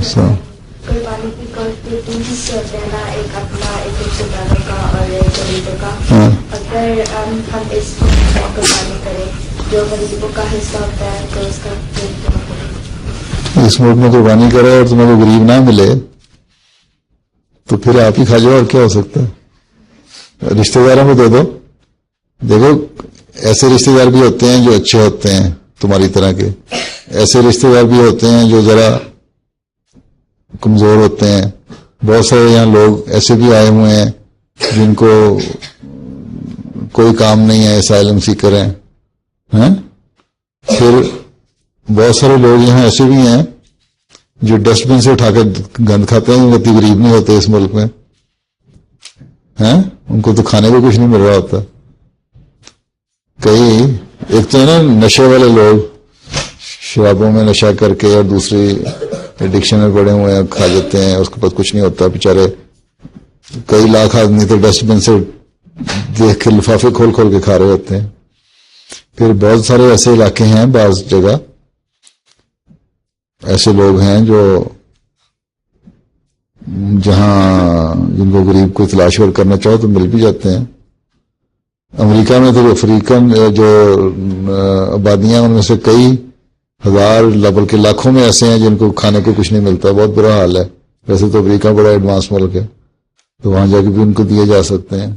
السلام. قربانی کی گوشت کے 3 حصے ہوتے ہیں نا، ایک اپنا، ایک رشتے داروں کا اور ایک غریبوں کا. اگر ہم اس کو قربانی کریں جو غریبوں کا حصہ ہوتا ہے تو اس کا کیا کریں؟ اس ملک میں قربانی کرے اور تمہیں کوئی غریب نہ ملے تو پھر آپ ہی کھا جاؤ، اور کیا ہو سکتا ہے؟ رشتے داروں کو دے دو. دیکھو ایسے رشتے دار بھی ہوتے ہیں جو اچھے ہوتے ہیں تمہاری طرح کے، ایسے رشتے دار بھی ہوتے ہیں جو ذرا کمزور ہوتے ہیں. بہت سارے یہاں لوگ ایسے بھی آئے ہوئے ہیں جن کو کوئی کام نہیں ہے، اسائلم سیکر ہیں. پھر بہت سارے لوگ یہاں ایسے بھی ہیں جو ڈسٹ بن سے اٹھا کے گند کھاتے ہیں، اتنی غریب نہیں ہوتے اس ملک میں ہیں، ان کو تو کھانے کو کچھ نہیں مل رہا ہوتا. کئی ایک تو ہے نا نشے والے لوگ، شرابوں میں نشہ کر کے اور دوسری ایڈکشن میں پڑے ہوئے ہیں، کھا جاتے ہیں، اس کے پاس کچھ نہیں ہوتا. بیچارے کئی لاکھ آدمی تو ڈسٹ بن سے دیکھ کے لفافے کھول کھول کے کھا رہے ہوتے ہیں. پھر بہت سارے ایسے علاقے ہیں، بعض جگہ ایسے لوگ ہیں جو جہاں جن کو غریب کو تلاش ور کرنا چاہو تو مل بھی جاتے ہیں. امریکہ میں تو افریقن جو آبادیاں ان میں سے کئی ہزار بلکہ لاکھوں میں ایسے ہیں جن کو کھانے کو کچھ نہیں ملتا. بہت برا حال ہے. ویسے تو امریکہ بڑا ایڈوانس ملک ہے تو وہاں جا کے بھی ان کو دیے جا سکتے ہیں.